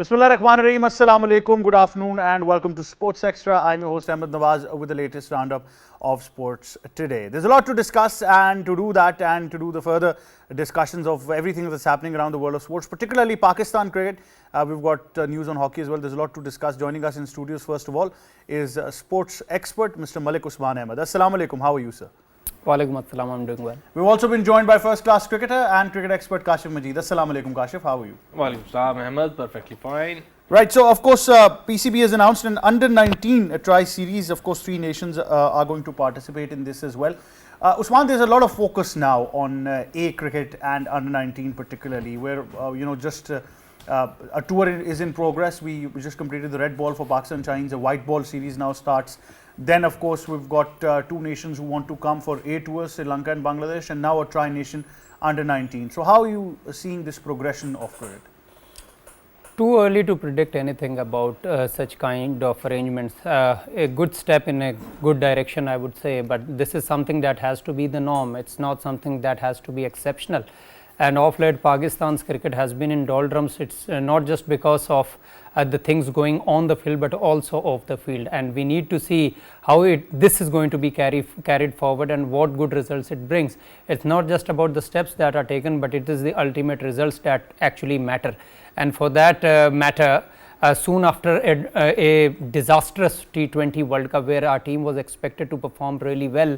Bismillah Rahman Rahim. Assalamu alaikum. Good afternoon and welcome to Sports Extra. I'm your host Ahmed Nawaz with the latest roundup of sports today. There's a lot to discuss, and to do that and to do the further discussions of everything that's happening around the world of sports, particularly Pakistan cricket. We've got news on hockey as well. There's a lot to discuss. Joining us in studios, first of all, is sports expert Mr. Malik Usman Ahmed. Assalamu alaikum. How are you, sir? Walaikum assalam, I'm doing well. We've also been joined by first-class cricketer and cricket expert Kashif Majid. Assalamu alaikum, Kashif. How are you? Walaikum salam, Ahmed. Perfectly fine. Right, so of course PCB has announced an under-19 tri-series. Of course, 3 nations are going to participate in this as well. Usman, there's a lot of focus now on A cricket and under-19 particularly, where a tour is in progress. We just completed the red ball for Pakistan Shaheen's. A white ball series now starts. Then, of course, we've got 2 nations who want to come for A tours, Sri Lanka and Bangladesh, and now a tri-nation under-19. So how are you seeing this progression of cricket? Too early to predict anything about such kind of arrangements. A good step in a good direction, I would say, but this is something that has to be the norm. It's not something that has to be exceptional. And of late, Pakistan's cricket has been in doldrums. It's not just because of the things going on the field, but also off the field. And we need to see how this is going to be carried forward and what good results it brings. It's not just about the steps that are taken, but it is the ultimate results that actually matter. And for that matter, soon after a disastrous T20 World Cup where our team was expected to perform really well,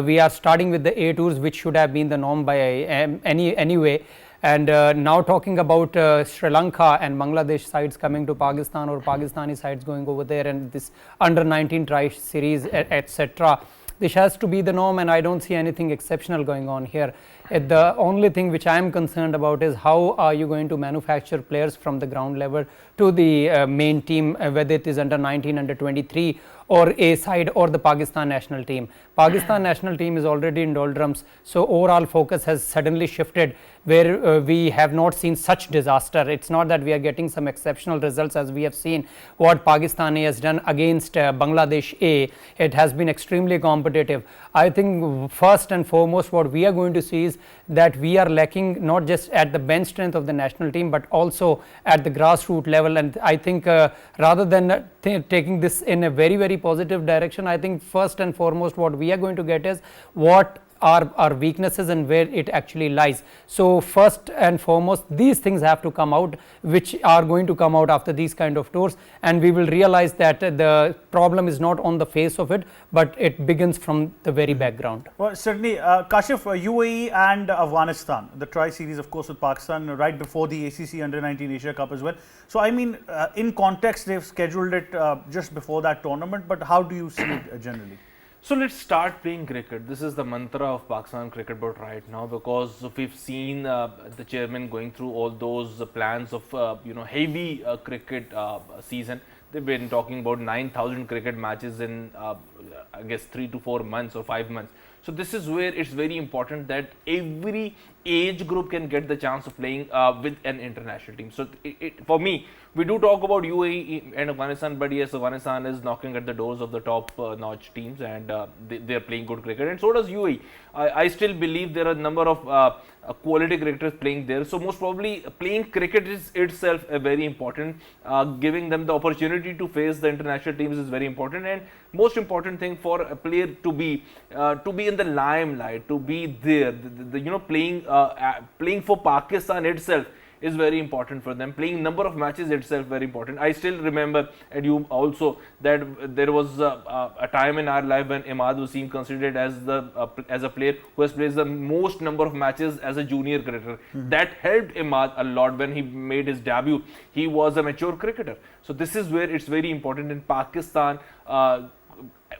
we are starting with the A tours, which should have been the norm by anyway. And now talking about Sri Lanka and Bangladesh sides coming to Pakistan, or Pakistani sides going over there, and this under-19 tri series, etc. This has to be the norm, and I don't see anything exceptional going on here. The only thing which I am concerned about is how are you going to manufacture players from the ground level to the main team, whether it is under-19, under-23, or A side, or the Pakistan national team. Pakistan national team is already in doldrums, so overall focus has suddenly shifted where we have not seen such disaster. It's not that we are getting some exceptional results as we have seen what Pakistan A has done against Bangladesh A. It has been extremely competitive. I think first and foremost what we are going to see is that we are lacking not just at the bench strength of the national team, but also at the grassroots level. And I think rather than taking this in a very positive direction, I think first and foremost what we are going to get is what are our weaknesses and where it actually lies. So first and foremost, these things have to come out, which are going to come out after these kind of tours, and we will realize that the problem is not on the face of it, but it begins from the very background. Well, certainly, Kashif, UAE and Afghanistan, the tri-series, of course, with Pakistan right before the ACC Under-19 Asia Cup as well. So, I mean, in context, they've scheduled it just before that tournament, but how do you see it generally? So let's start playing cricket. This is the mantra of Pakistan Cricket Board right now, because we've seen the chairman going through all those plans of heavy cricket season. They've been talking about 9,000 cricket matches in I guess 3 to 4 months or 5 months. So this is where it's very important that every age group can get the chance of playing with an international team. So for me, we do talk about UAE and Afghanistan, but yes, Afghanistan is knocking at the doors of the top-notch teams, and they're playing good cricket, and so does UAE. I still believe there are a number of quality cricketers playing there. So most probably playing cricket is itself a very important. Giving them the opportunity to face the international teams is very important, and most important thing for a player to be in the limelight, to be there, playing for Pakistan itself is very important for them. Playing number of matches itself very important. I still remember, and you also, that there was a time in our life when Imad Wasim considered as a player who has played the most number of matches as a junior cricketer. That helped Imad a lot when he made his debut. He was a mature cricketer. So this is where it's very important in Pakistan.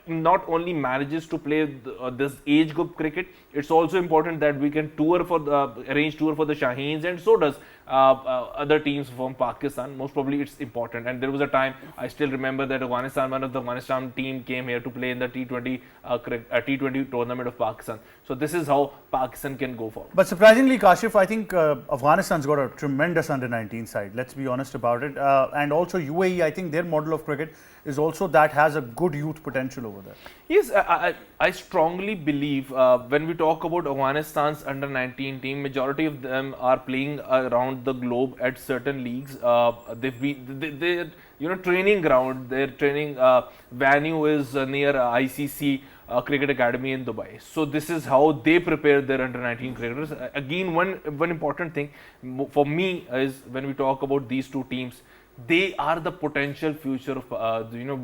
Not only manages to play this age group cricket, it's also important that we can arrange tour for the Shaheens, and so does other teams from Pakistan. Most probably it's important. And there was a time, I still remember, that one of the Afghanistan team came here to play in the T20 tournament of Pakistan. So this is how Pakistan can go forward. But surprisingly, Kashif, I think Afghanistan's got a tremendous under-19 side. Let's be honest about it. And also UAE, I think their model of cricket is also that has a good youth potential potential over there. Yes, I strongly believe when we talk about Afghanistan's under 19 team, majority of them are playing around the globe at certain leagues. Their training ground, their training venue is near ICC Cricket Academy in Dubai. So this is how they prepare their under 19 cricketers. Again, one important thing for me is when we talk about these two teams, they are the potential future of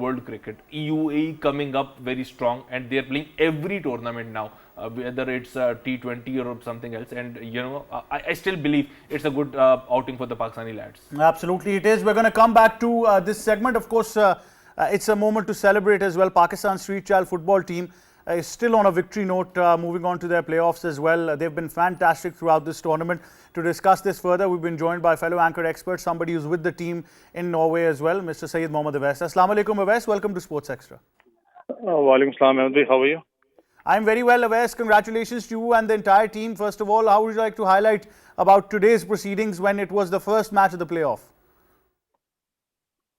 world cricket. UAE coming up very strong, and they are playing every tournament now, whether it's T20 or something else. And I still believe it's a good outing for the Pakistani lads. Absolutely, it is. We're going to come back to this segment. Of course, it's a moment to celebrate as well. Pakistan Street Child football team is still on a victory note, moving on to their playoffs as well. They've been fantastic throughout this tournament. To discuss this further, we've been joined by fellow anchor expert, somebody who's with the team in Norway as well, Mr. Syed Mohammad Awais. Assalamu alaikum, Awais. Welcome to Sports Extra. Walaikum salam, Ahmed. How are you? I'm very well, Awais. Congratulations to you and the entire team. First of all, how would you like to highlight about today's proceedings when it was the first match of the playoff?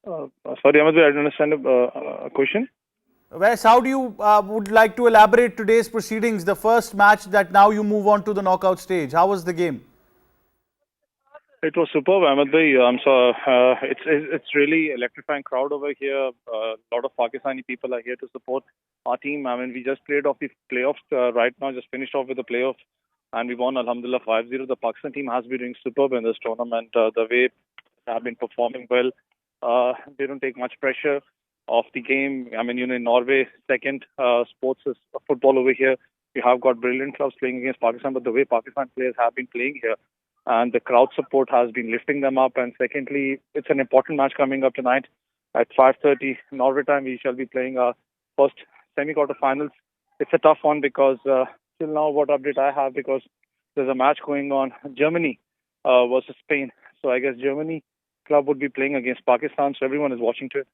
Sorry, Ahmed, I don't understand a question. Awais, how do you would like to elaborate today's proceedings, the first match that now you move on to the knockout stage? How was the game? It was superb, Ahmed. It's really electrifying crowd over here. A lot of Pakistani people are here to support our team. I mean, we just played off the playoffs right now, just finished off with the playoffs, and we won, alhamdulillah, 5-0. The Pakistan team has been doing superb in this tournament. The way they have been performing well, they don't take much pressure off the game. I mean, in Norway, second sports is football over here. We have got brilliant clubs playing against Pakistan, but the way Pakistan players have been playing here, and the crowd support has been lifting them up. And secondly, it's an important match coming up tonight at 5:30 Norway time. We shall be playing our first semi-quarter finals. It's a tough one because till now, what update I have, because there's a match going on, Germany versus Spain. So I guess Germany club would be playing against Pakistan. So everyone is watching to it.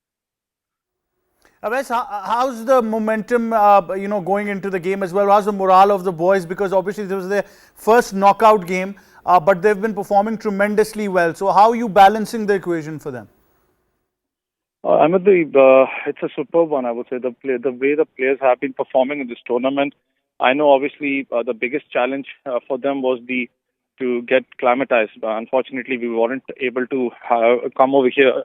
Awais, how's the momentum, going into the game as well? How's the morale of the boys? Because obviously this was their first knockout game, but they've been performing tremendously well. So how are you balancing the equation for them? Ahmed, it's a superb one, I would say. The way the players have been performing in this tournament, I know obviously the biggest challenge for them was to get climatized. Unfortunately, we weren't able to come over here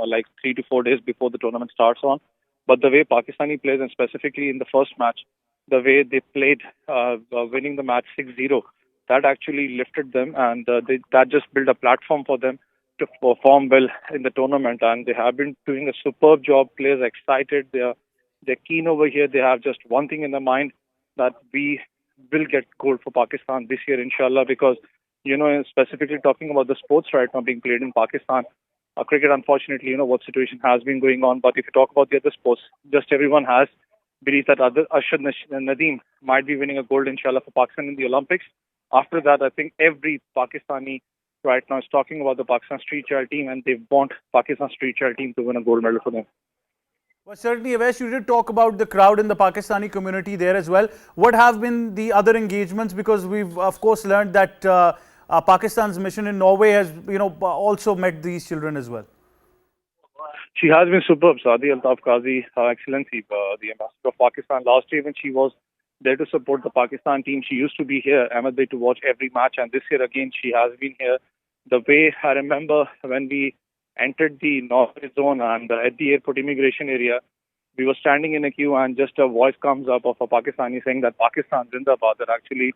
like 3 to 4 days before the tournament starts on. But the way Pakistani players, and specifically in the first match, the way they played, winning the match 6-0, that actually lifted them, and that just built a platform for them to perform well in the tournament. And they have been doing a superb job. Players are excited. They're keen over here. They have just one thing in their mind, that we will get gold for Pakistan this year, inshallah, because, specifically talking about the sports right now being played in Pakistan, cricket, unfortunately, what situation has been going on. But if you talk about the other sports, just everyone has belief that Arshad Nadeem might be winning a gold, inshallah, for Pakistan in the Olympics. After that, I think every Pakistani right now is talking about the Pakistan Street Child team, and they want Pakistan Street Child team to win a gold medal for them. Well, certainly, Awais, you did talk about the crowd in the Pakistani community there as well. What have been the other engagements? Because we've, of course, learned that Pakistan's mission in Norway has, also met these children as well. She has been superb. Saadi Altaf Qazi, Her Excellency, the ambassador of Pakistan. Last year when she was there to support the Pakistan team, she used to be here, Ahmed, to watch every match. And this year again, she has been here. The way I remember when we entered the Norway zone and at the airport immigration area, we were standing in a queue and just a voice comes up of a Pakistani saying that Pakistan Zindabad. That actually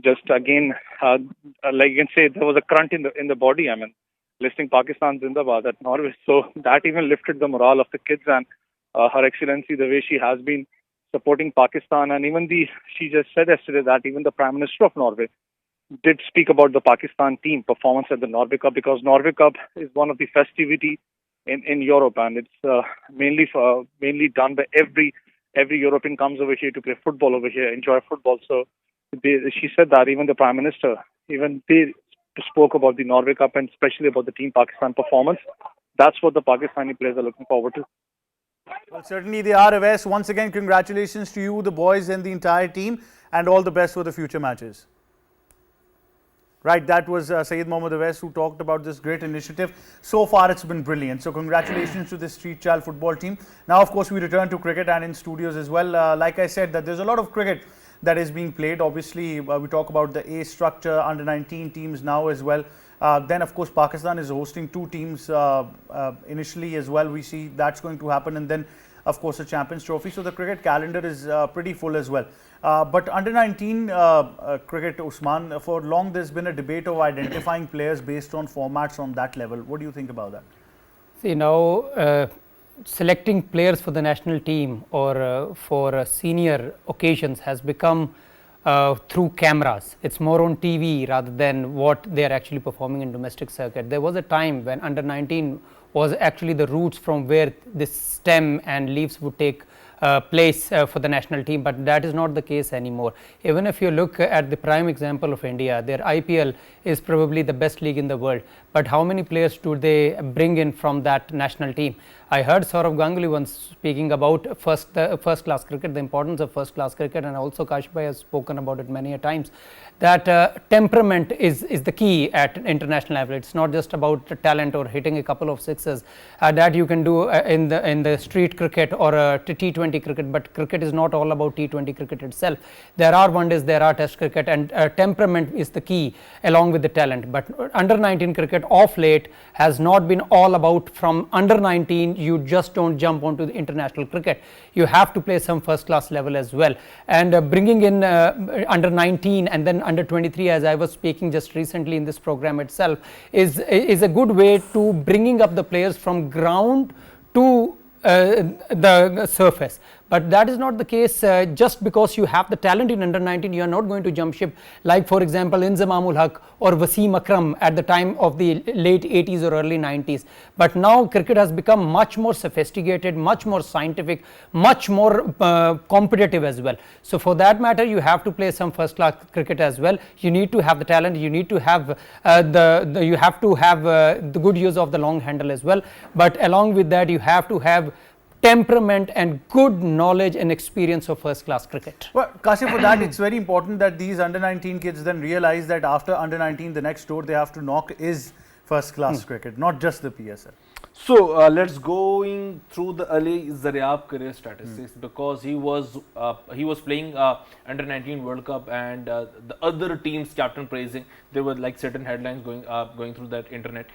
just again, like you can say, there was a grunt in the body. I mean, listening Pakistan Zindabad at Norway. So that even lifted the morale of the kids, and Her Excellency, the way she has been supporting Pakistan, and even she just said yesterday that even the Prime Minister of Norway did speak about the Pakistan team performance at the Norway Cup, because Norway Cup is one of the festivity in Europe, and it's mainly done by every European comes over here to play football over here, enjoy football. So she said that even the Prime Minister, even they spoke about the Norway Cup and especially about the Team Pakistan performance. That's what the Pakistani players are looking forward to. Well, certainly they are, Awais. Once again, congratulations to you, the boys and the entire team, and all the best for the future matches. Right, that was Syed Mohammad Awais who talked about this great initiative. So far, it's been brilliant. So, congratulations to the Street Child football team. Now, of course, we return to cricket and in studios as well. Like I said, that there's a lot of cricket that is being played. Obviously, we talk about the A structure, under 19 teams now as well. Then, of course, Pakistan is hosting 2 teams initially as well. We see that's going to happen, and then, of course, a Champions Trophy. So the cricket calendar is pretty full as well. But under 19 cricket, Usman, for long there's been a debate of identifying players based on formats on that level. What do you think about that? See, now selecting players for the national team or for senior occasions has become through cameras. It's more on TV rather than what they are actually performing in domestic circuit. There was a time when under 19 was actually the roots from where this stem and leaves would take place for the national team, but that is not the case anymore. Even if you look at the prime example of India, their IPL is probably the best league in the world, but how many players do they bring in from that national team? I heard Saurav Ganguly once speaking about first class cricket, the importance of first class cricket, and also Kashif Bhai has spoken about it many a times, that temperament is the key at international level. It's not just about talent or hitting a couple of sixes that you can do in the street cricket or T20 cricket, but cricket is not all about T20 cricket itself. There are one days, there are test cricket, and temperament is the key along with the talent. But under 19 cricket of late has not been all about from under 19 you just don't jump onto the international cricket. You have to play some first class level as well, and bringing in under 19 and then under 23, as I was speaking just recently in this program itself, is a good way to bringing up the players from ground to the surface. But that is not the case. Just because you have the talent in under 19, you are not going to jump ship, like for example Inzamamul Haq or Wasim Akram at the time of the late 80s or early 90s. But now cricket has become much more sophisticated, much more scientific, much more competitive as well. So for that matter, you have to play some first class cricket as well. You need to have the talent, you need to have the good use of the long handle as well. But along with that, you have to have temperament and good knowledge and experience of first class cricket. Well, Kashif, for that it's very important that these under 19 kids then realize that after under 19 the next door they have to knock is first class cricket, not just the PSL. So let's going through the Ali Zaryab career statistics because he was playing under 19 World Cup, and the other teams captain praising. There were like certain headlines going through that internet.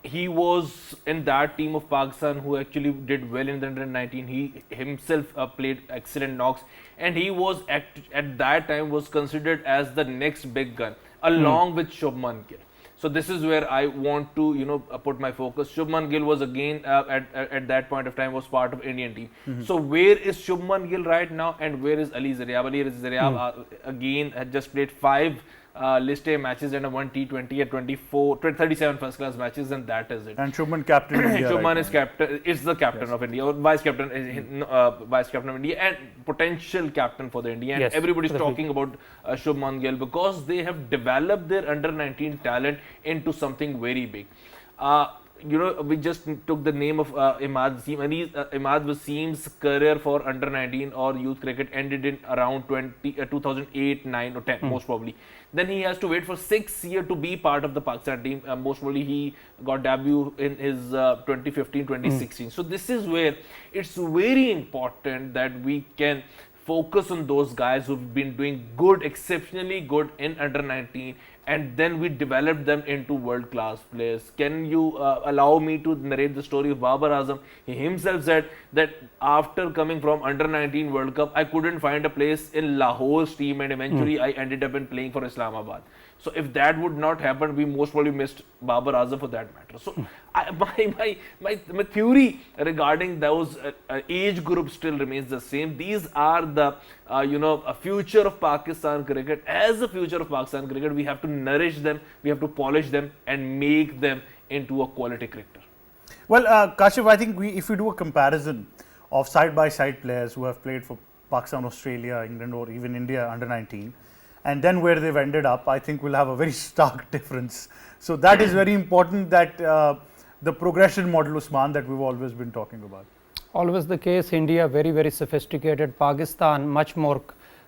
He was in that team of Pakistan who actually did well in the under 19. He himself played excellent knocks, and he was at that time was considered as the next big gun along with Shubman Gill. So this is where I want to put my focus. Shubman Gill was again at that point of time was part of Indian team. So where is Shubman Gill right now, and where is Ali Zaryab? Ali Zaryab again had just played 5 list A matches and a 1 T20 at 37 first class matches, and that is it. And Shubman captain India. Shubman right is the captain of India, or vice captain of India, and potential captain for the India. And Yes, everybody's talking about Shubman Gill because they have developed their under 19 talent into something very big. We just took the name of Imad Wasim, and Imad Wasim's career for under 19 or youth cricket ended in around 2008, 9 or 10 most probably. Then he has to wait for 6 years to be part of the Pakistan team. Most probably he got debut in his 2015, 2016. So this is where it's very important that we can focus on those guys who've been doing good, exceptionally good in under 19, and then we develop them into world-class players. Can you allow me to narrate the story of Babar Azam? He himself said that after coming from under 19 World Cup, I couldn't find a place in Lahore's team, and eventually I ended up in playing for Islamabad. So if that would not happen, we most probably missed Babar Azam for that matter. So my theory regarding those age groups still remains the same. These are the a future of Pakistan cricket. As a future of Pakistan cricket, we have to nourish them, we have to polish them, and make them into a quality cricketer. Well, Kashif, I think if we do a comparison of side-by-side players who have played for Pakistan, Australia, England, or even India under 19, and then where they've ended up, I think we'll have a very stark difference. So that is very important, that the progression model, Usman, that we've always been talking about. Always the case. India very, very sophisticated. Pakistan much more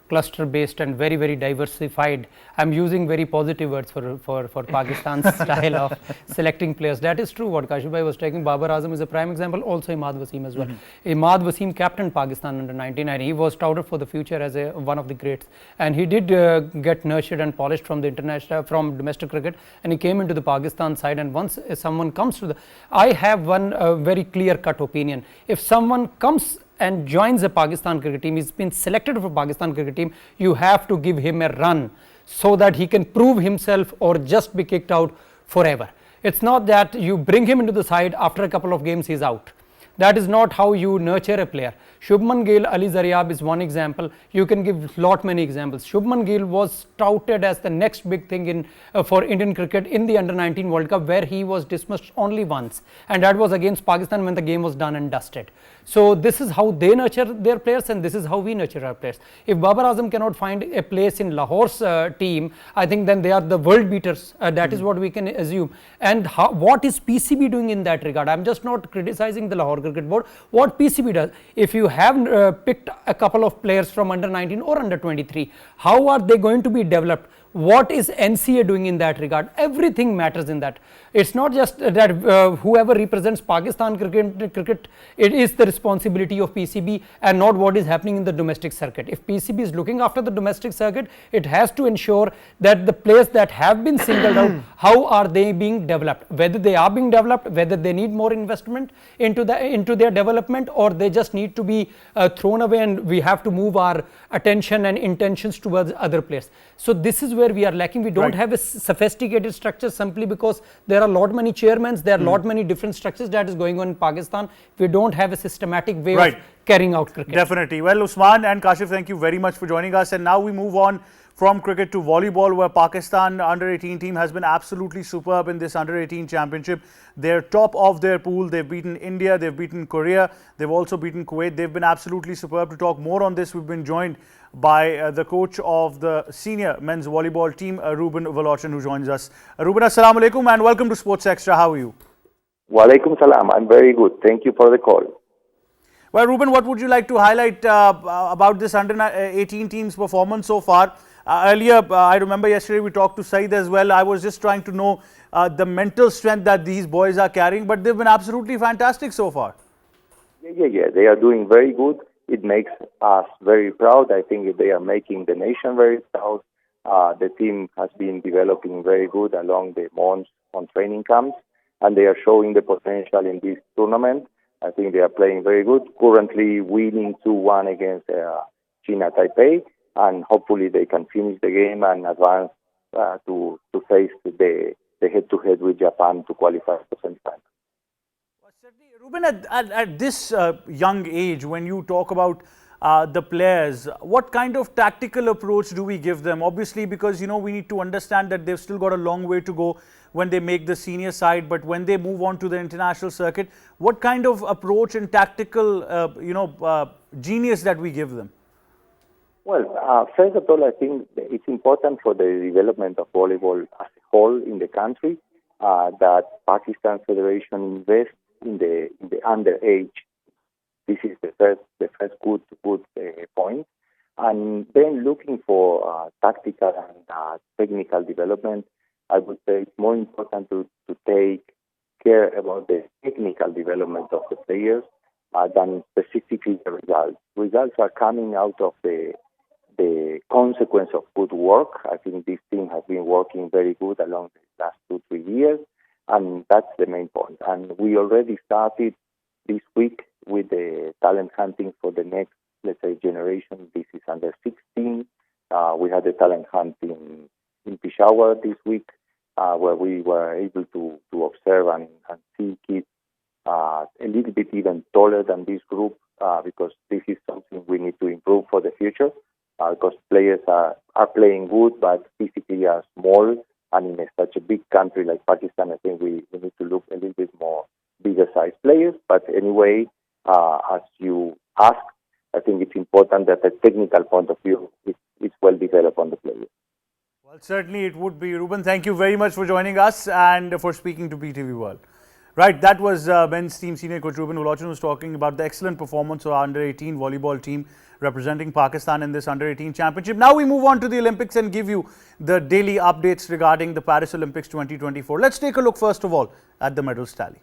cluster based and very, very diversified. I'm using very positive words for Pakistan's style of selecting players. That is true what Kashif bhai was taking. Babar Azam is a prime example, also Imad Wasim as well. Imad Wasim captained Pakistan under 19 and he was touted for the future as one of the greats, and he did get nurtured and polished from the from domestic cricket, and he came into the Pakistan side. And once someone comes to I have one very clear cut opinion. If someone comes and joins a Pakistan cricket team, he's been selected for Pakistan cricket team, you have to give him a run so that he can prove himself or just be kicked out forever. It's not that you bring him into the side, after a couple of games he's out. That is not how you nurture a player. Shubman Gill, Ali Zaryab is one example. You can give many examples. Shubman Gill was touted as the next big thing in for Indian cricket in the Under-19 World Cup, where he was dismissed only once, and that was against Pakistan when the game was done and dusted. So this is how they nurture their players, and this is how we nurture our players. If Babar Azam cannot find a place in Lahore's team, I think then they are the world beaters. That is what we can assume. And what is PCB doing in that regard? I'm just not criticizing the Lahore Cricket Board. What PCB does, if you have picked a couple of players from under 19 or under 23, how are they going to be developed? What is NCA doing in that regard? Everything matters in that. It's not just that whoever represents Pakistan cricket, it is the responsibility of PCB and not what is happening in the domestic circuit. If PCB is looking after the domestic circuit, it has to ensure that the players that have been singled out, how are they being developed? Whether they are being developed, whether they need more investment into their development, or they just need to be thrown away and we have to move our attention and intentions towards other players. So this is where we are lacking. We don't have a sophisticated structure simply because there are lot many chairmen, there are lot many different structures that is going on in Pakistan. We don't have a systematic way of carrying out cricket. Definitely. Well, Usman and Kashif, thank you very much for joining us. And now we move on from cricket to volleyball, where Pakistan under-18 team has been absolutely superb in this under-18 championship. They're top of their pool. They've beaten India, they've beaten Korea, they've also beaten Kuwait. They've been absolutely superb. To talk more on this, we've been joined by the coach of the senior men's volleyball team, Ruben Volochin, who joins us. Ruben, assalamu alaikum and welcome to Sports Extra. How are you? Wa alaikum salam. I'm very good. Thank you for the call. Well, Ruben, what would you like to highlight about this under-18 team's performance so far? Earlier, I remember yesterday we talked to Saeed as well. I was just trying to know the mental strength that these boys are carrying, but they've been absolutely fantastic so far. Yeah. They are doing very good. It makes us very proud. I think they are making the nation very proud. The team has been developing very good along the months on training camps, and they are showing the potential in this tournament. I think they are playing very good. Currently winning 2-1 against China Taipei, and hopefully they can finish the game and advance to face the head-to-head with Japan to qualify for semi-final. Ruben, at this young age, when you talk about the players, what kind of tactical approach do we give them? Obviously, because we need to understand that they've still got a long way to go when they make the senior side, but when they move on to the international circuit, what kind of approach and tactical genius that we give them? Well, first of all, I think it's important for the development of volleyball as a whole in the country that Pakistan Federation invests in the underage. This is the first good point. And then looking for tactical and technical development, I would say it's more important to take care about the technical development of the players than specifically the results. Results are coming out of the consequence of good work. I think this team has been working very good along the last 2-3 years, and that's the main point. And we already started this week with the talent hunting for the next, let's say, generation. This is under 16. We had the talent hunt in Peshawar this week, where we were able to observe and see kids a little bit even taller than this group, because this is something we need to improve for the future, because players are playing good but physically are small, and in such a big country like Pakistan, I think we need to look a little bit more bigger size players. But anyway, as you asked, I think it's important that the technical point of view is well developed on the players. Well, certainly it would be. Ruben, thank you very much for joining us and for speaking to PTV World. Right, that was men's team senior coach Ruben Ulochan was talking about the excellent performance of our under-18 volleyball team representing Pakistan in this under-18 championship. Now we move on to the Olympics and give you the daily updates regarding the Paris Olympics 2024. Let's take a look first of all at the medals tally.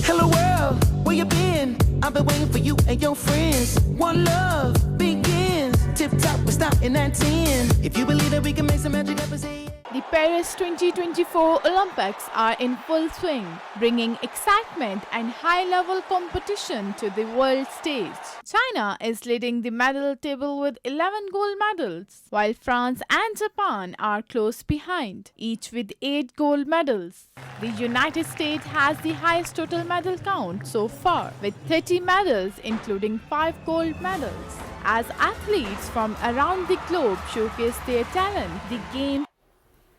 Hello world, where you been? I've been waiting for you and your friends. One love begins. Tip top, we're starting at 10. If you believe that we can make some magic happen, say yeah. The Paris 2024 Olympics are in full swing, bringing excitement and high-level competition to the world stage. China is leading the medal table with 11 gold medals, while France and Japan are close behind, each with 8 gold medals. The United States has the highest total medal count so far, with 30 medals including 5 gold medals. As athletes from around the globe showcase their talent, the game.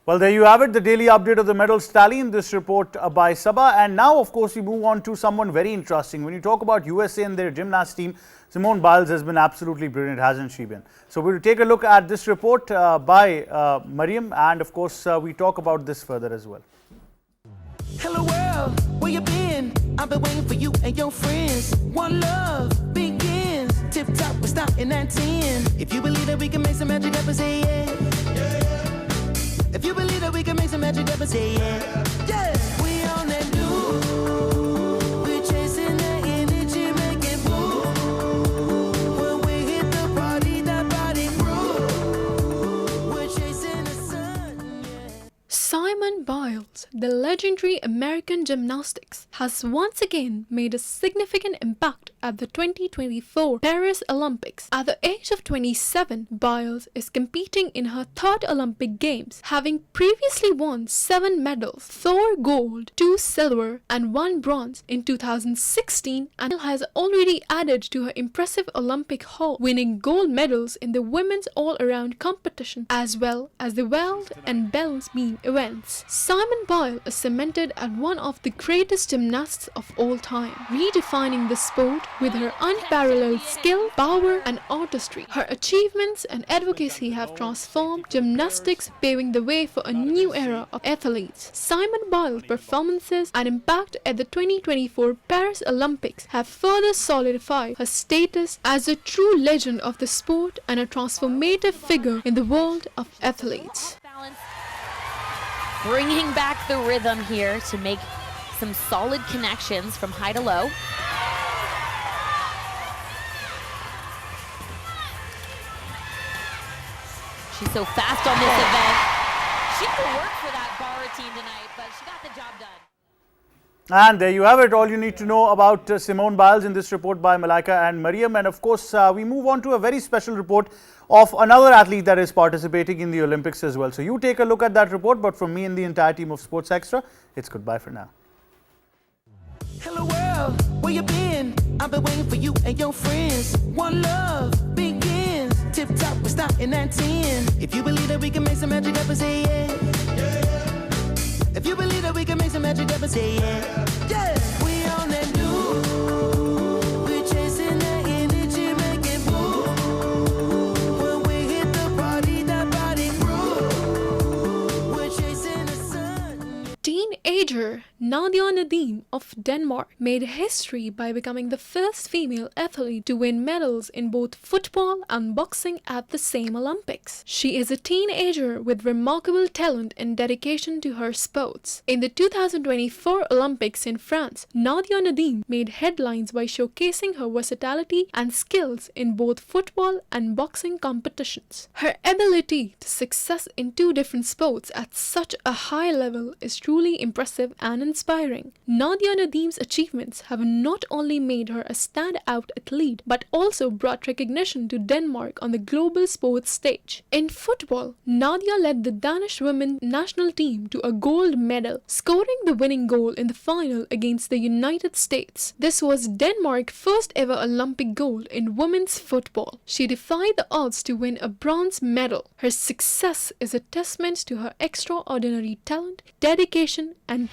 Well, there you have it, the daily update of the medals tally in this report by Sabah. And now, of course, we move on to someone very interesting. When you talk about USA and their gymnast team, Simone Biles has been absolutely brilliant, hasn't she been? So we'll take a look at this report by Mariam, and of course, we talk about this further as well. Hello world, where you been? I've been waiting for you and your friends. One love begins. Tip top, we're starting at 10. If you believe that we can make some magic happen, say yeah. If you believe that we can make some magic happen, say yeah. Yeah, we on that new. We're chasing that energy, make it move. When we hit the party, that body groove. We're chasing the sun, yeah. Simone Biles, the legendary American gymnastics, has once again made a significant impact at the 2024 Paris Olympics. At the age of 27, Biles is competing in her third Olympic Games, having previously won 7 medals, 4 gold, 2 silver and 1 bronze in 2016, and has already added to her impressive Olympic haul, winning gold medals in the women's all-around competition as well as the vault and balance beam events. Simone Biles is cemented as one of the greatest gymnasts of all time, redefining the sport with her unparalleled skill, power and artistry. Her achievements and advocacy have transformed gymnastics, paving the way for a new era of athletes. Simone Biles' performances and impact at the 2024 Paris Olympics have further solidified her status as a true legend of the sport and a transformative figure in the world of athletes. Bringing back the rhythm here to make some solid connections from high to low. She's so fast on this event. She could work for that bar routine tonight, but she got the job done. And there you have it, all you need to know about Simone Biles in this report by Malaika and Mariam. And of course, we move on to a very special report of another athlete that is participating in the Olympics as well. So you take a look at that report, but from me and the entire team of Sports Extra, it's goodbye for now. Hello world, where you been? I've been waiting for you and your friends. One love begins. Tip top, we're starting at 10. If you believe that we can make some magic happen, say yeah. If you believe that we can make some magic happen, say yeah. Yeah, we on that new. We're chasing that energy, make it move. When we hit the party, that body groove. We're chasing the sun. Teenager Nadia Nadim of Denmark made history by becoming the first female athlete to win medals in both football and boxing at the same Olympics. She is a teenager with remarkable talent and dedication to her sports. In the 2024 Olympics in France, Nadia Nadim made headlines by showcasing her versatility and skills in both football and boxing competitions. Her ability to success in 2 different sports at such a high level is truly impressive and inspiring. Nadia Nadim's achievements have not only made her a standout athlete, but also brought recognition to Denmark on the global sports stage. In football, Nadia led the Danish women's national team to a gold medal, scoring the winning goal in the final against the United States. This was Denmark's first ever Olympic gold in women's football. She defied the odds to win a bronze medal. Her success is a testament to her extraordinary talent, dedication, and